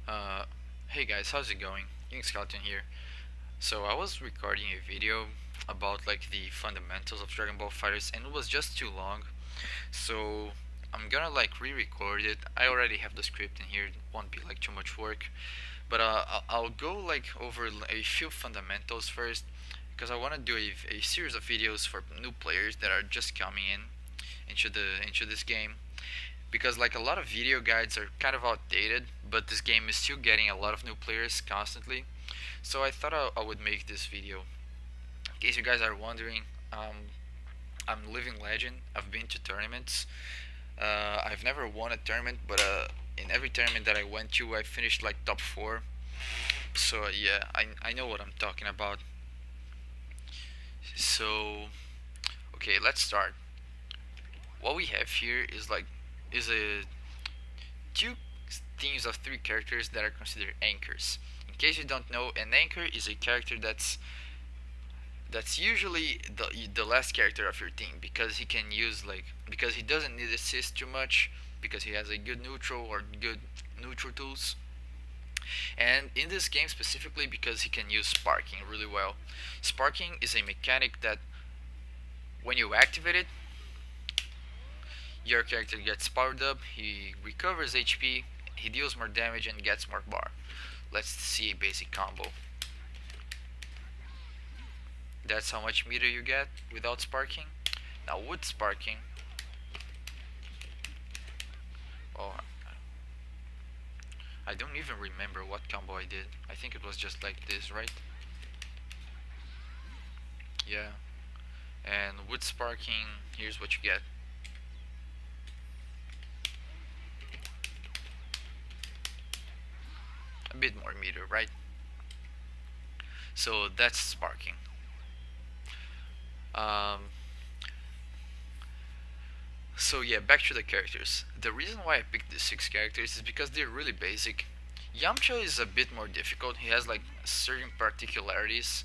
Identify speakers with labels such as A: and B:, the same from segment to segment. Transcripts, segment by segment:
A: Uh, hey guys, how's it going? King Skeleton here. So I was recording a video about like the fundamentals of Dragon Ball Fighters, and it was just too long. So I'm gonna like re-record it. I already have the script in here. It won't be like too much work. But I'll go like over a few fundamentals first, because I want to do a series of videos for new players that are just coming in into this game, because like a lot of video guides are kind of outdated, but this game is still getting a lot of new players constantly. So I thought I would make this video. In case you guys are wondering, I'm living legend. I've been to tournaments. I've never won a tournament, but in every tournament that I went to, I finished like top four. So yeah, I know what I'm talking about. So okay, let's start. What we have here is a two teams of three characters that are considered anchors. In case you don't know, an anchor is a character that's usually the last character of your team, because he can use because he doesn't need assist too much, because he has a good neutral or good neutral tools. And in this game specifically, because he can use sparking really well. Sparking is a mechanic that when you activate it, your character gets powered up, he recovers HP, he deals more damage and gets more bar. Let's see a basic combo. That's how much meter you get without sparking. Now with sparking, oh, I don't even remember what combo I did. I think it was just like this, right? Yeah. And with sparking, here's what you get. A bit more meter, right? So that's sparking. Um, so yeah, back to the characters. The reason why I picked these six characters is because they're really basic. Yamcha is a bit more difficult. He has like certain particularities,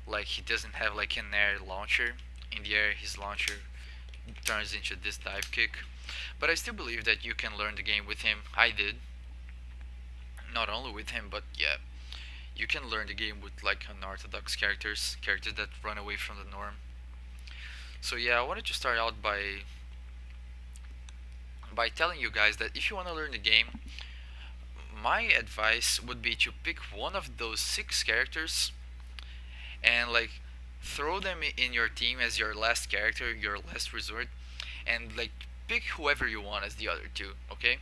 A: like he doesn't have like an air launcher. In the air, his launcher turns into this dive kick. But I still believe that you can learn the game with him. I did. Not only with him, but yeah, you can learn the game with like unorthodox characters that run away from the norm. So yeah, I wanted to start out by telling you guys that if you want to learn the game, my advice would be to pick one of those six characters and like throw them in your team as your last character, your last resort, and like pick whoever you want as the other two, okay?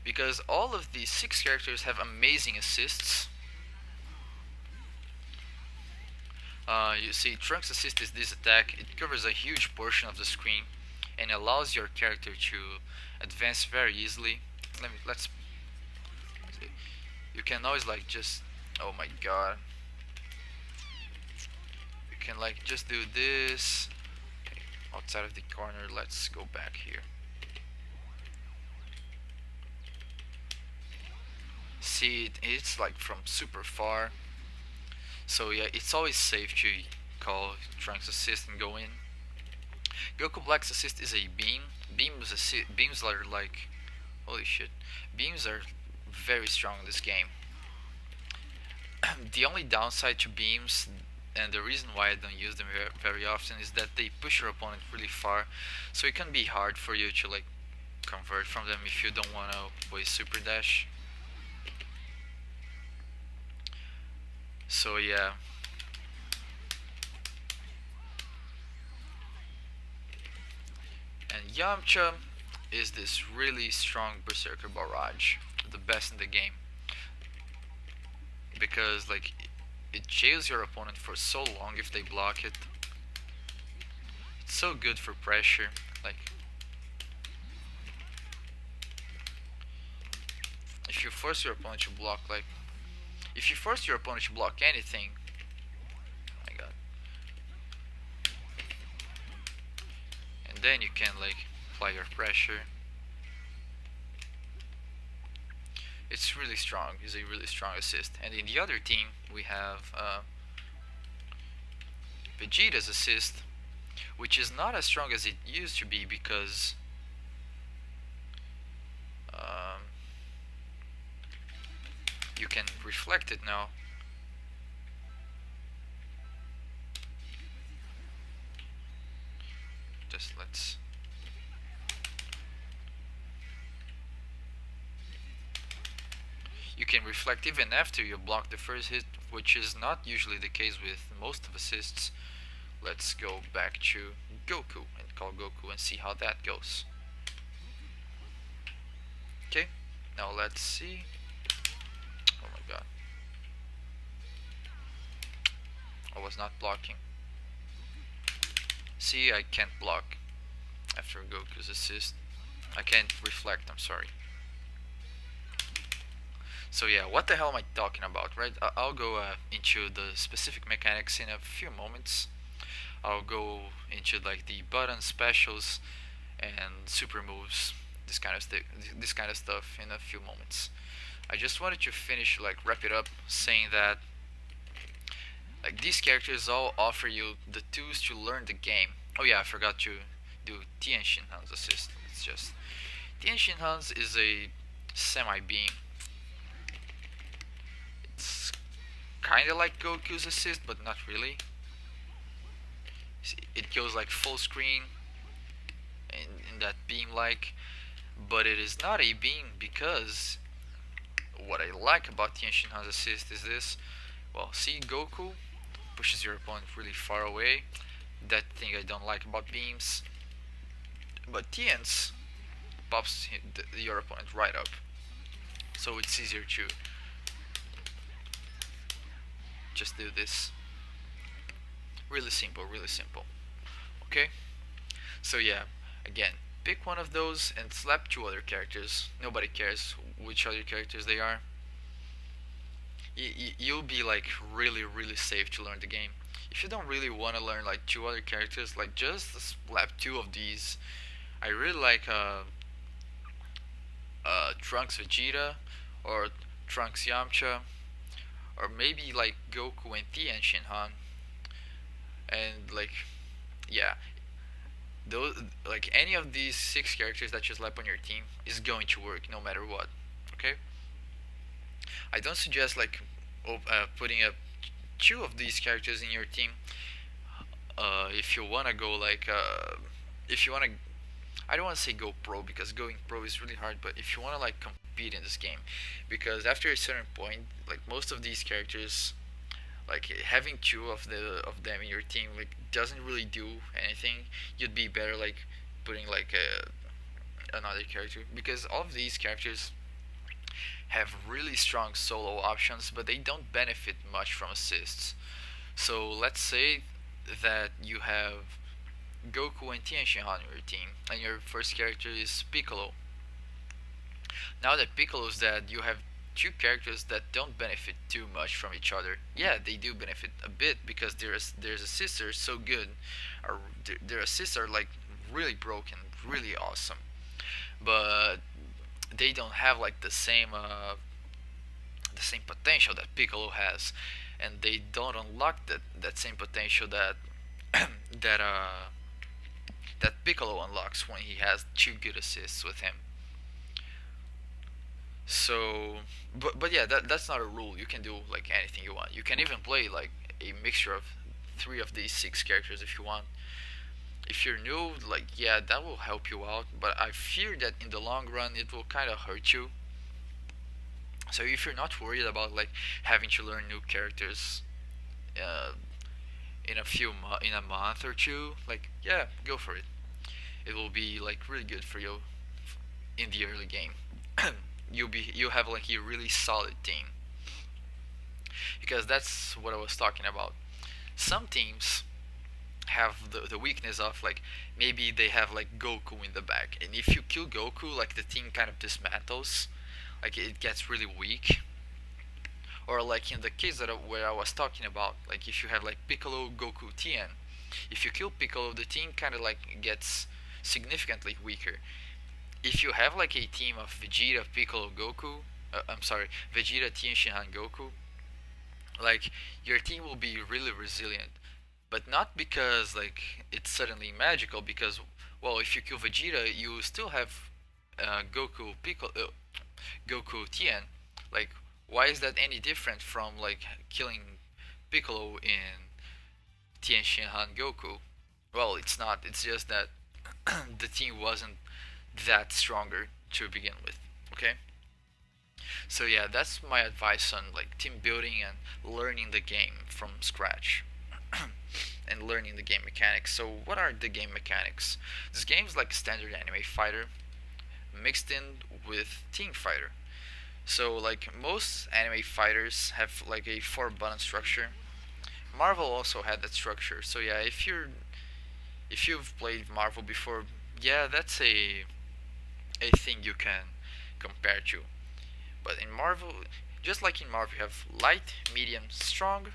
A: Because all of these six characters have amazing assists. You see, Trunks' assist is this attack. It covers a huge portion of the screen and allows your character to advance very easily. Let's see. You can always like just, oh my god, you can like just do this. Okay, outside of the corner. Let's go back here. See, it's like from super far. So yeah, it's always safe to call Trunks assist and go in. Goku Black's assist is a beam. Beams are like, holy shit, beams are very strong in this game. The only downside to beams, and the reason why I don't use them very often, is that they push your opponent really far, so it can be hard for you to like convert from them if you don't want to waste super dash. So yeah. And Yamcha is this really strong Berserker Barrage, the best in the game, because like it jails your opponent for so long if they block it. It's so good for pressure. Like if you force your opponent to block, like if you force your opponent to block anything, oh my god, and then you can like apply your pressure. It's really strong. It's a really strong assist. And in the other team, we have Vegeta's assist, which is not as strong as it used to be because um, You can reflect it now. Just let's. You can reflect even after you block the first hit, which is not usually the case with most of assists. Let's go back to Goku and call Goku and see how that goes. Okay, now let's see. Oh my god, I was not blocking. See, I can't block after Goku's assist. I can't reflect, I'm sorry. So yeah, what the hell am I talking about, right? I'll go into the specific mechanics in a few moments. I'll go into like the button specials and super moves, this kind of stuff in a few moments. I just wanted to finish, like, wrap it up, saying that like these characters all offer you the tools to learn the game. Oh yeah, I forgot to do Tien Shinhan's assist. It's just Tien Shinhan's is a semi beam. It's kind of like Goku's assist, but not really. It goes like full screen in that beam like, but it is not a beam because what I like about Tien Shinhan's assist is this. Well, see, Goku pushes your opponent really far away. That thing I don't like about beams. But Tien's pops your opponent right up. So it's easier to just do this. Really simple, really simple. Okay? So yeah, again, pick one of those and slap two other characters. Nobody cares which other characters they are. You'll be like really safe to learn the game. If you don't really want to learn like two other characters, like just slap two of these. I really like Trunks Vegeta or Trunks Yamcha, or maybe like Goku and Tien Shinhan, and like yeah, those, like any of these six characters that you slap on your team is going to work no matter what. Okay. I don't suggest like putting up two of these characters in your team. If you wanna go like if you wanna, I don't want to say go pro because going pro is really hard, but if you want to like compete in this game, because after a certain point, like most of these characters, like having two of them in your team like doesn't really do anything. You'd be better like putting like another character, because all of these characters have really strong solo options, but they don't benefit much from assists. So let's say that you have Goku and Tien Shinhan on your team, and your first character is Piccolo. Now that Piccolo's dead, you have two characters that don't benefit too much from each other. Yeah, they do benefit a bit because their assists are so good, or their assists are like really broken, really awesome. But they don't have like the same potential that Piccolo has, and they don't unlock that same potential that that that Piccolo unlocks when he has two good assists with him. So, but yeah, that's not a rule. You can do like anything you want. You can even play like a mixture of three of these six characters if you want. If you're new, like yeah, that will help you out. But I fear that in the long run, it will kind of hurt you. So if you're not worried about like having to learn new characters uh, in a month or two, like yeah, go for it. It will be like really good for you in the early game. You'll have like a really solid team, because that's what I was talking about. Some teams have the weakness of like maybe they have like Goku in the back, and if you kill Goku, like the team kind of dismantles, like it gets really weak. Or like in the case where I was talking about, like if you have like Piccolo, Goku, Tien, if you kill Piccolo, the team kind of like gets significantly weaker. If you have like a team of Vegeta, Piccolo, Goku, I'm sorry, Vegeta, Tien Shinhan, Goku, like your team will be really resilient. But not because like it's suddenly magical, because well, if you kill Vegeta, you still have Goku, Piccolo, Goku, Tien. Like Why is that any different from like killing Piccolo in Tienshin Han Goku? Well, it's not. It's just that the team wasn't that stronger to begin with. Okay? So yeah, that's my advice on like team building and learning the game from scratch. And learning the game mechanics. So what are the game mechanics? This game's like standard anime fighter mixed in with team fighter. So like most anime fighters have like a four button structure. Marvel also had that structure. So yeah, if you've played Marvel before, yeah, that's a thing you can compare to. But in Marvel, just like in Marvel, you have light, medium, strong,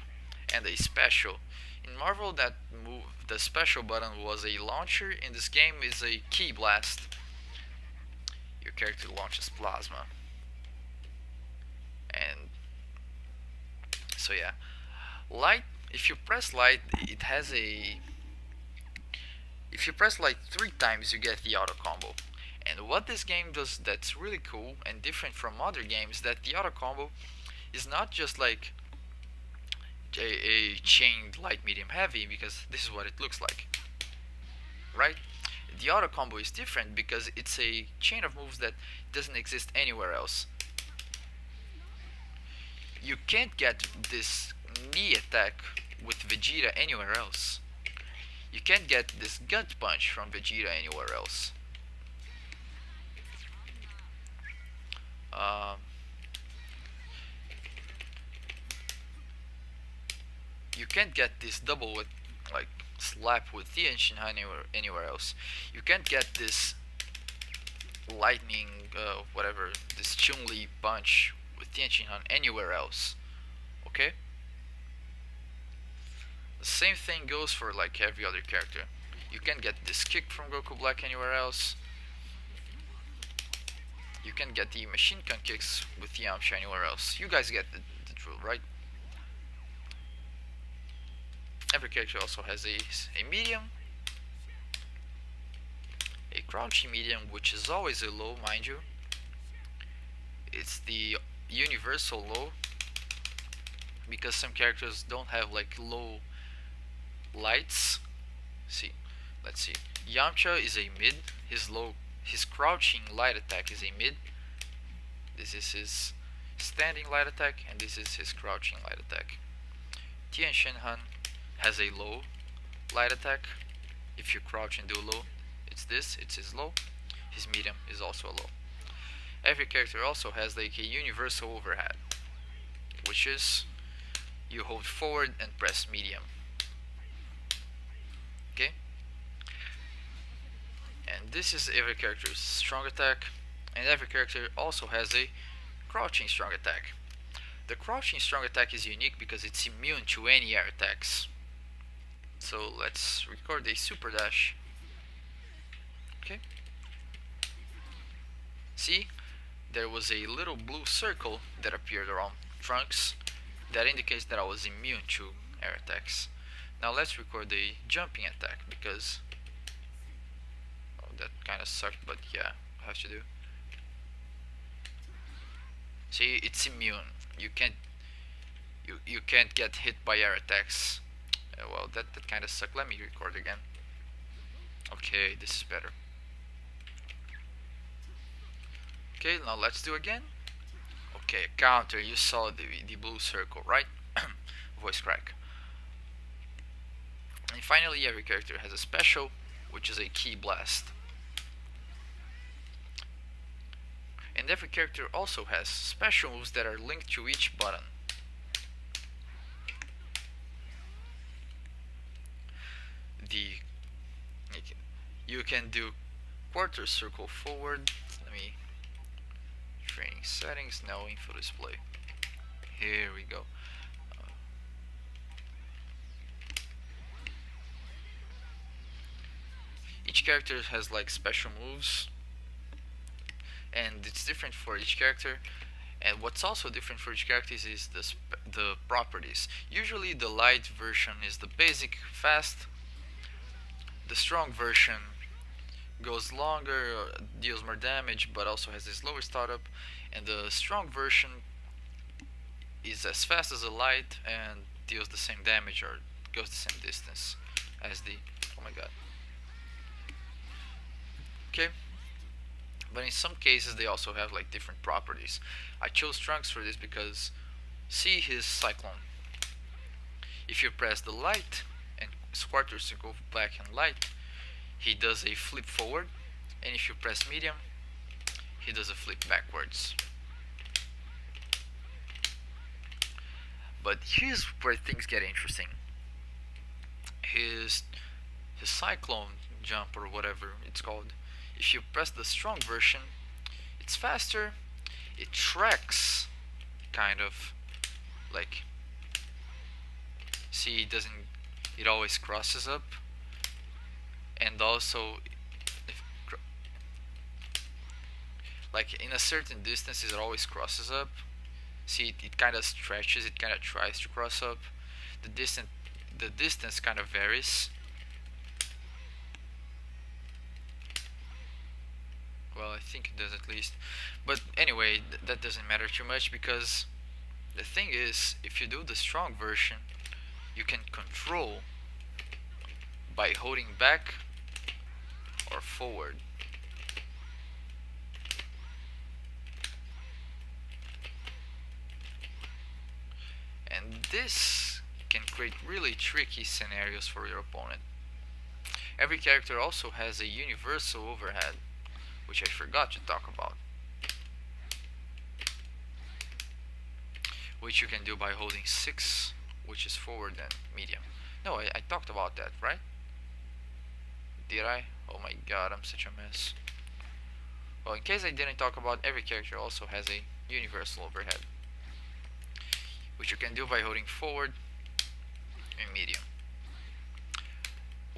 A: and a special. In Marvel, that move, the special button was a launcher. In this game, is a key blast. Your character launches plasma, and so yeah, light. If you press light, it has a. If you press light 3 times, you get the auto combo. And what this game does that's really cool and different from other games, that the auto combo is not just like a chained light medium heavy, because this is what it looks like, right? The auto combo is different because it's a chain of moves that doesn't exist anywhere else. You can't get this knee attack with Vegeta anywhere else. You can't get this gut punch from Vegeta anywhere else. Um, you can't get this double with like slap with Tienshin anywhere else. You can't get this lightning whatever, this Chun-Li punch with Tienshin Han anywhere else. Okay? The same thing goes for like every other character. You can't get this kick from Goku Black anywhere else. You can get the machine gun kicks with Yamcha anywhere else. You guys get the drill, right? Every character also has a medium, a crouching medium, which is always a low, mind you. It's the universal low, because some characters don't have like low lights. See, let's see. Yamcha is a mid. His crouching light attack is a mid. This is his standing light attack, and this is his crouching light attack. Tien Shin Han has a low light attack. If you crouch and do low, it's this, it's his low. His medium is also a low. Every character also has like a universal overhead, which is you hold forward and press medium. Okay? And this is every character's strong attack, and every character also has a crouching strong attack. The crouching strong attack is unique because it's immune to any air attacks. So let's record a super dash. Okay. See, there was a little blue circle that appeared around Trunks that indicates that I was immune to air attacks. Now let's record the jumping attack, because that kind of sucked, but yeah, I have to do. See, it's immune. You can't get hit by air attacks. Well, that kind of sucked. Let me record again. Okay, this is better. Okay, now let's do again. Okay, counter. You saw the blue circle, right? Voice crack. And finally, every character has a special, which is a key blast. And every character also has special moves that are linked to each button. You can do quarter circle forward. Let me training settings, now info display. Here we go. Each character has like special moves, and it's different for each character. And what's also different for each character is the properties. Usually the light version is the basic, fast. The strong version goes longer, deals more damage, but also has this lower startup. And the strong version is as fast as a light and deals the same damage or goes the same distance as the, oh my god. Okay, but in some cases they also have like different properties. I chose Trunks for this because see his Cyclone. If you press the light and quarters to go back and light, he does a flip forward, and if you press medium, he does a flip backwards. But here's where things get interesting. His Cyclone jump or whatever it's called, if you press the strong version, it's faster, it tracks, kind of, like, see, it always crosses up, and also, if, like, in a certain distance it always crosses up. See, it kind of stretches, it kind of tries to cross up. The distance kind of varies. Well, I think it does at least. But anyway, that doesn't matter too much, because the thing is, if you do the strong version, you can control by holding back or forward. And this can create really tricky scenarios for your opponent. Every character also has a universal overhead, which I forgot to talk about, which you can do by holding 6, which is forward and medium. No, I talked about that, right? Did I? Oh my god, I'm such a mess. Well, in case I didn't talk about, every character also has a universal overhead, which you can do by holding forward and medium.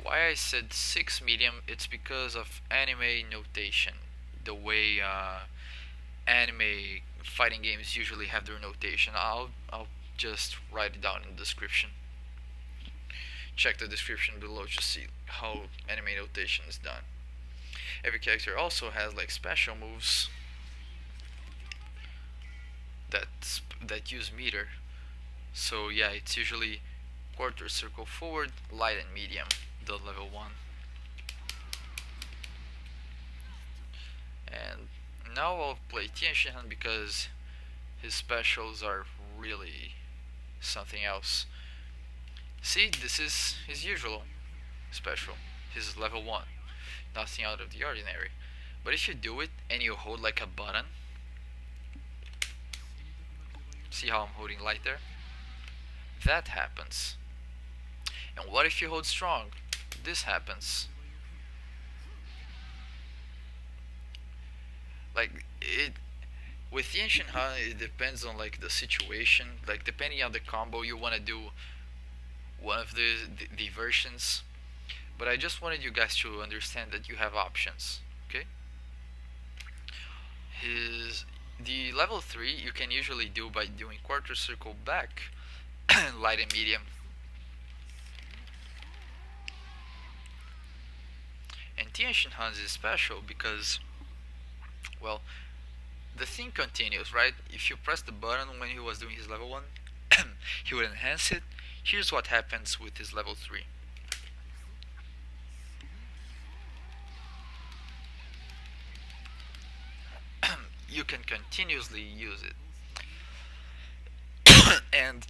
A: Why I said 6 medium, it's because of anime notation. The way anime fighting games usually have their notation. I'll just write it down in the description. Check the description below to see how anime notation is done. Every character also has like special moves that use meter. So yeah, it's usually quarter circle forward, light and medium, the level 1. And now I'll play Tianshan because his specials are really something else. See, this is his usual special, his level 1, nothing out of the ordinary. But if you do it and you hold like a button, see how I'm holding light there? That happens. And what if you hold strong? This happens. Like, with the Ancient Han, it depends on like the situation. Like, depending on the combo, you want to do one of the versions. But I just wanted you guys to understand that you have options. Okay. The level 3 you can usually do by doing quarter circle back, light and medium. And Tianshan Han's is special because, well, the thing continues, right? If you press the button when he was doing his level 1, he would enhance it. Here's what happens with his level 3. You can continuously use it. And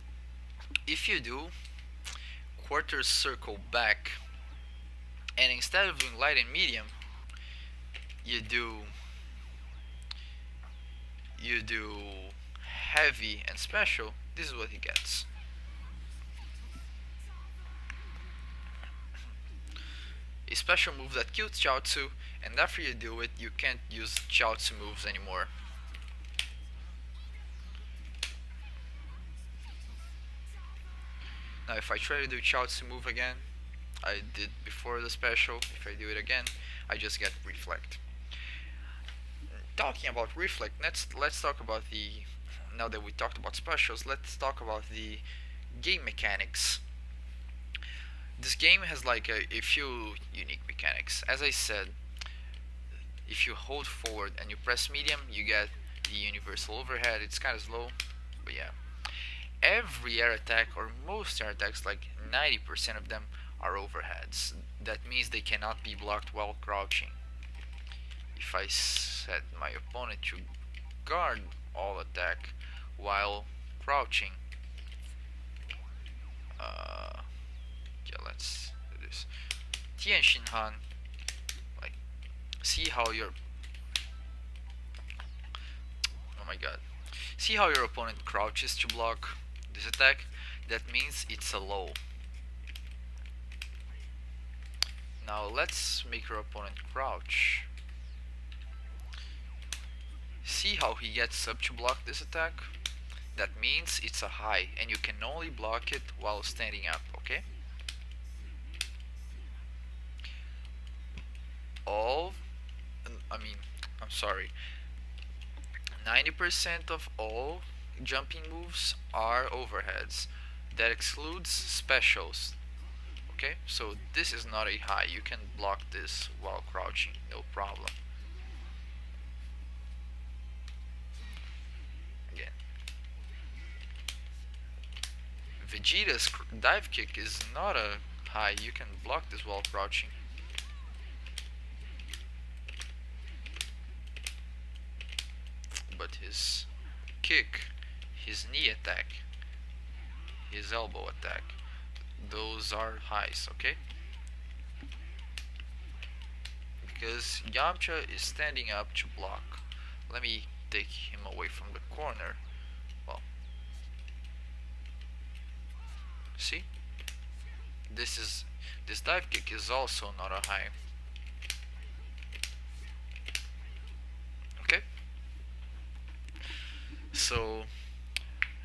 A: if you do quarter circle back, and instead of doing light and medium, you do heavy and special, this is what he gets. A special move that kills Chaozu, and after you do it, you can't use Chaozu moves anymore. Now if I try to do Chaozu move again, I did before the special, if I do it again, I just get Reflect. Talking about Reflect, let's talk about now that we talked about specials, let's talk about the game mechanics. This game has like a few unique mechanics. As I said, if you hold forward and you press medium, you get the universal overhead. It's kind of slow, but yeah. every air attack, or most air attacks, like 90% of them, are overheads. That means they cannot be blocked while crouching. If I set my opponent to guard all attack while crouching, yeah, let's do this. Tian Shinhan, like, see how your, oh my god, see how your opponent crouches to block this attack? That means it's a low. Now let's make your opponent crouch. See how he gets up to block this attack? That means it's a high, and you can only block it while standing up, okay? I'm sorry, 90% of all jumping moves are overheads. That excludes specials, okay? So this is not a high, you can block this while crouching, no problem. Again, Vegeta's dive kick is not a high, you can block this while crouching. But his kick, his knee attack, his elbow attack, those are highs, okay? Because Yamcha is standing up to block. Let me take him away from the corner. Well, see? This dive kick is also not a high. Okay? So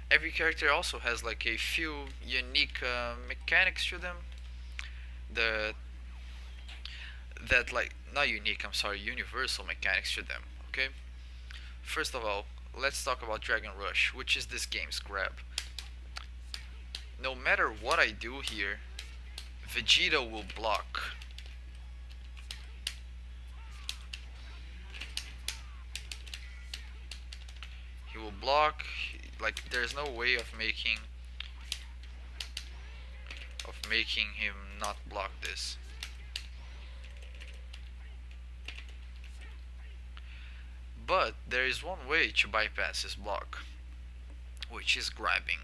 A: every character also has like a few unique mechanics to them that like, not unique, I'm sorry, universal mechanics to them, okay? First of all, let's talk about Dragon Rush, which is this game's grab. No matter what I do here, Vegeta will block. He will block, like there's no way of making him not block this. But there is one way to bypass this block, which is grabbing.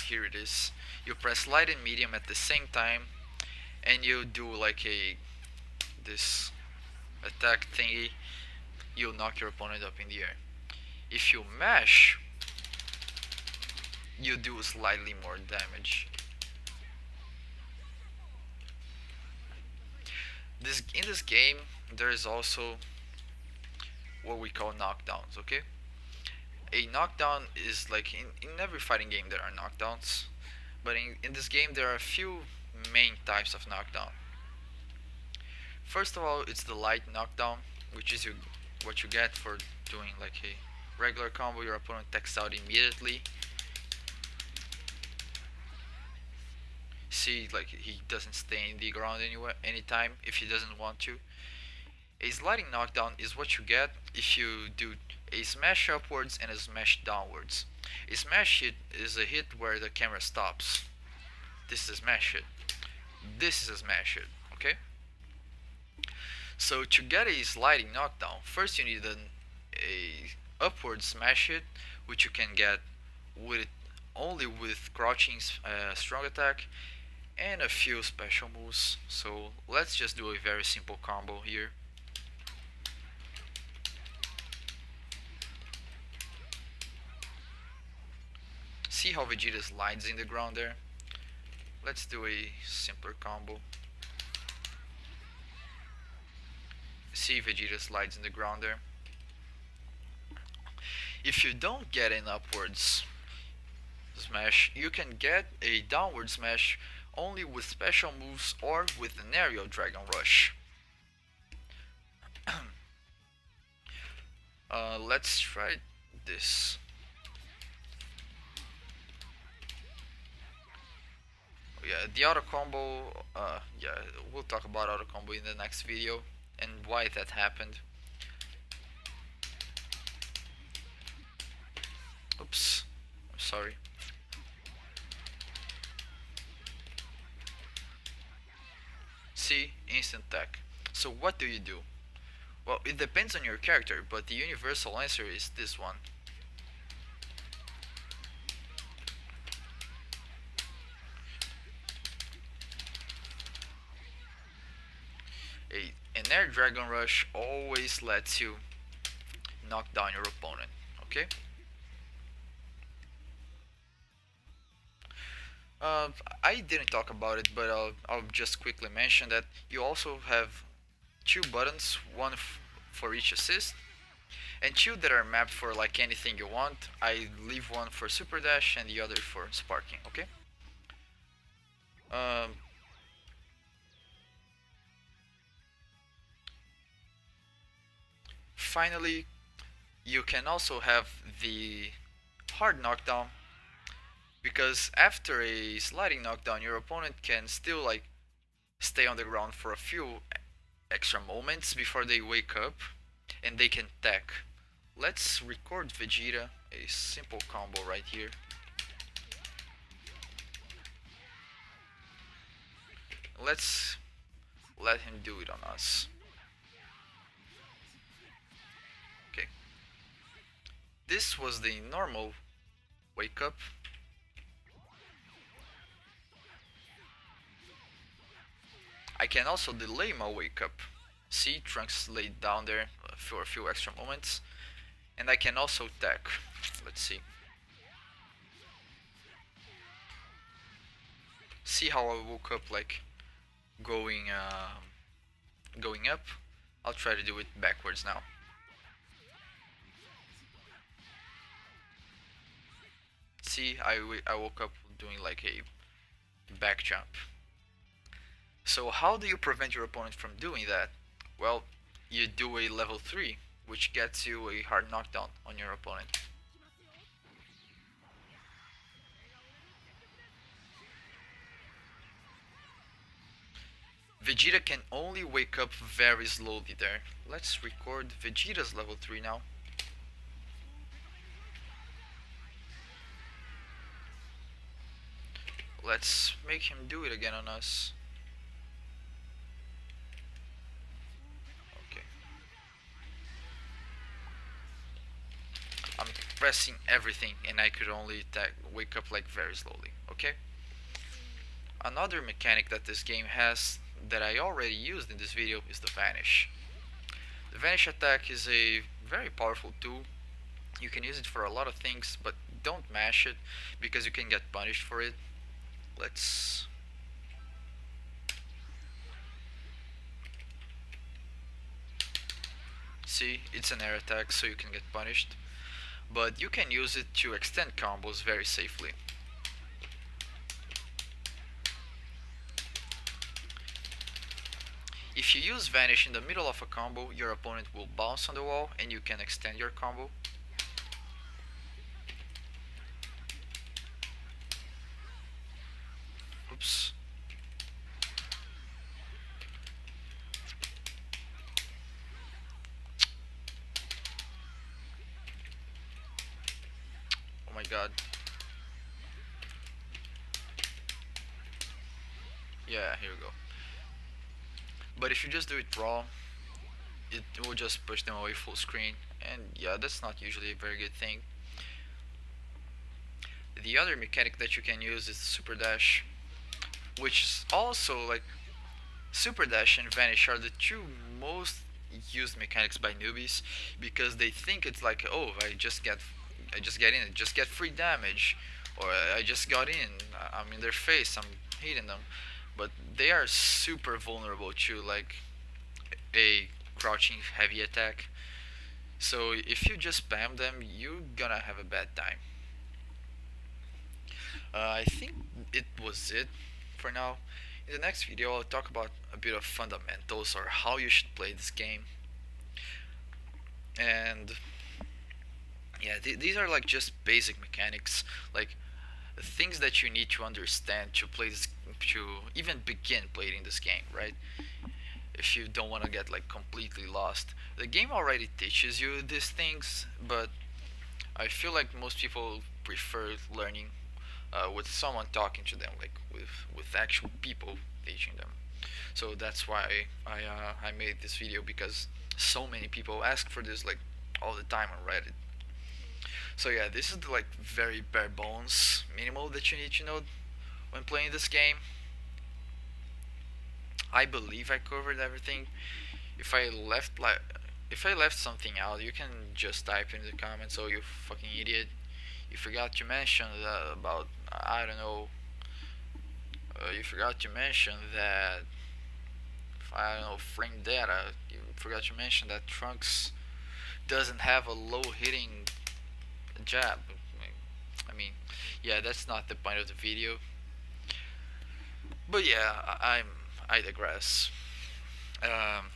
A: Here it is. You press light and medium at the same time, and you do like this attack thingy. You'll knock your opponent up in the air. If you mash, you do slightly more damage. In this game, there is also what we call knockdowns, okay? A knockdown is like, in every fighting game there are knockdowns, but in this game there are a few main types of knockdown. First of all, it's the light knockdown, which is what you get for doing like a regular combo. Your opponent takes out immediately. See, like he doesn't stay in the ground anytime if he doesn't want to. A sliding knockdown is what you get if you do a smash upwards and a smash downwards. A smash hit is a hit where the camera stops. This is a smash hit. This is a smash hit, okay? So to get a sliding knockdown, first you need a upward smash hit, which you can get only with crouching strong attack and a few special moves. So let's just do a very simple combo here. See how Vegeta slides in the ground there? Let's do a simpler combo. See, Vegeta slides in the ground there. If you don't get an upwards smash, you can get a downward smash only with special moves or with an aerial Dragon Rush. Let's try this. Yeah, the auto combo, yeah, we'll talk about auto combo in the next video and why that happened. Oops, I'm sorry. See, instant tech. So what do you do? Well, it depends on your character, but the universal answer is this one. An air dragon rush always lets you knock down your opponent, okay? Uh, I didn't talk about it, but I'll just quickly mention that you also have two buttons, one for each assist, and two that are mapped for like anything you want. I leave one for super dash and the other for sparking, okay? Um, Finally, you can also have the hard knockdown, because after a sliding knockdown your opponent can still like stay on the ground for a few extra moments before they wake up and they can tech. Let's record Vegeta a simple combo right here. Let's let him do it on us. Okay. This was the normal wake up. I can also delay my wake up. See, Trunks laid down there for a few extra moments. And I can also tech. Let's see. See how I woke up like going going up? I'll try to do it backwards now. See, I woke up doing like a back jump. So how do you prevent your opponent from doing that? Well, you do a level 3, which gets you a hard knockdown on your opponent. Vegeta can only wake up very slowly there. Let's record Vegeta's level 3 now. Let's make him do it again on us. Okay. I'm pressing everything and I could only wake up like very slowly, okay? Another mechanic that this game has that I already used in this video is the Vanish. The Vanish attack is a very powerful tool. You can use it for a lot of things, but don't mash it because you can get punished for it. Let's... See, it's an air attack, so you can get punished. But you can use it to extend combos very safely. If you use Vanish in the middle of a combo, your opponent will bounce on the wall and you can extend your combo. Oops. Oh my god. Yeah, here we go. But if you just do it raw, it will just push them away full screen, and yeah, that's not usually a very good thing. The other mechanic that you can use is Super Dash, which is also like Super Dash and Vanish are the two most used mechanics by newbies, because they think it's like, oh, I just get in, I just get free damage, or I just got in, I'm in their face, I'm hitting them. But they are super vulnerable to like a crouching heavy attack. So if you just spam them, you're gonna have a bad time. I think it was it for now. In the next video I'll talk about a bit of fundamentals or how you should play this game. And yeah, these are like just basic mechanics, like things that you need to understand to play this, to even begin playing this game, right? If you don't want to get like completely lost. The game already teaches you these things, but I feel like most people prefer learning with someone talking to them, like with actual people teaching them. So that's why I made this video, because so many people ask for this like all the time on Reddit. So yeah, this is the like very bare bones minimal that you need to know when playing this game. I believe I covered everything. If I left like if I left something out, you can just type in the comments. Oh, you fucking idiot! You forgot to mention about, I don't know. You forgot to mention that, I don't know, frame data. You forgot to mention that Trunks doesn't have a low hitting jab. I mean, yeah, that's not the point of the video. But yeah, I digress. Um,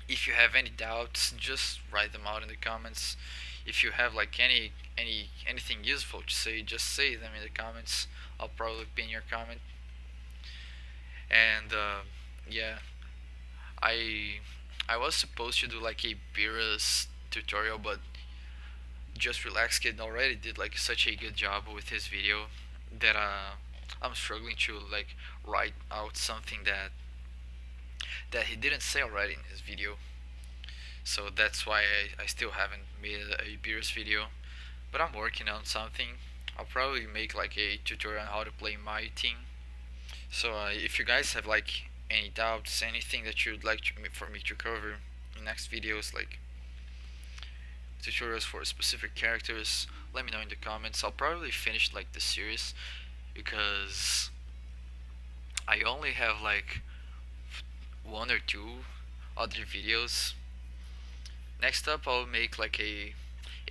A: if you have any doubts, just write them out in the comments. If you have like anything useful to say, just say them in the comments. I'll probably pin your comment. And yeah, I I was supposed to do like a Beerus tutorial, but Just Relax Kid already did like such a good job with his video that I'm struggling to like write out something that he didn't say already in his video. So that's why I still haven't made a Beerus video, but I'm working on something. I'll probably make like a tutorial on how to play my team. So if you guys have like any doubts, anything that you'd like for me to cover in next videos, like tutorials for specific characters, let me know in the comments. I'll probably finish like the series, because I only have like one or two other videos. Next up, I'll make like a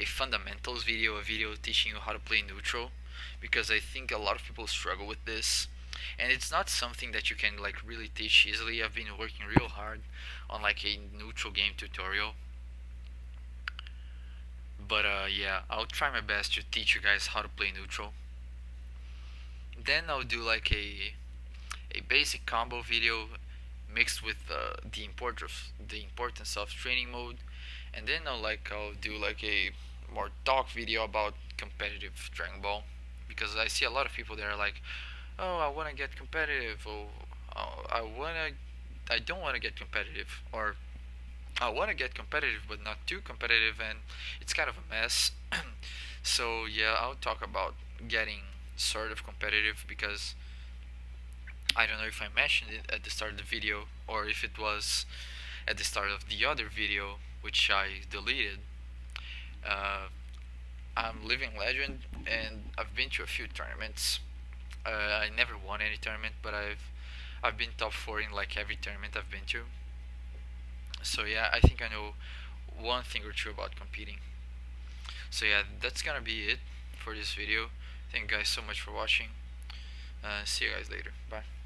A: fundamentals video, a video teaching you how to play neutral, because I think a lot of people struggle with this, and it's not something that you can like really teach easily. I've been working real hard on like a neutral game tutorial, but yeah, I'll try my best to teach you guys how to play neutral. Then I'll do like a basic combo video mixed with the importance of training mode, and then I'll do like a more talk video about competitive Dragon Ball, because I see a lot of people that are like, oh, I want to get competitive, or oh, I don't want to get competitive, or I want to get competitive but not too competitive, and it's kind of a mess. So yeah, I'll talk about getting sort of competitive, because I don't know if I mentioned it at the start of the video, or if it was at the start of the other video, which I deleted. Uh, I'm Living Legend, and I've been to a few tournaments. I never won any tournament, but I've been top four in like every tournament I've been to. So yeah, I think I know one thing or two about competing. So yeah, that's gonna be it for this video. Thank you guys so much for watching. See you guys later. Bye.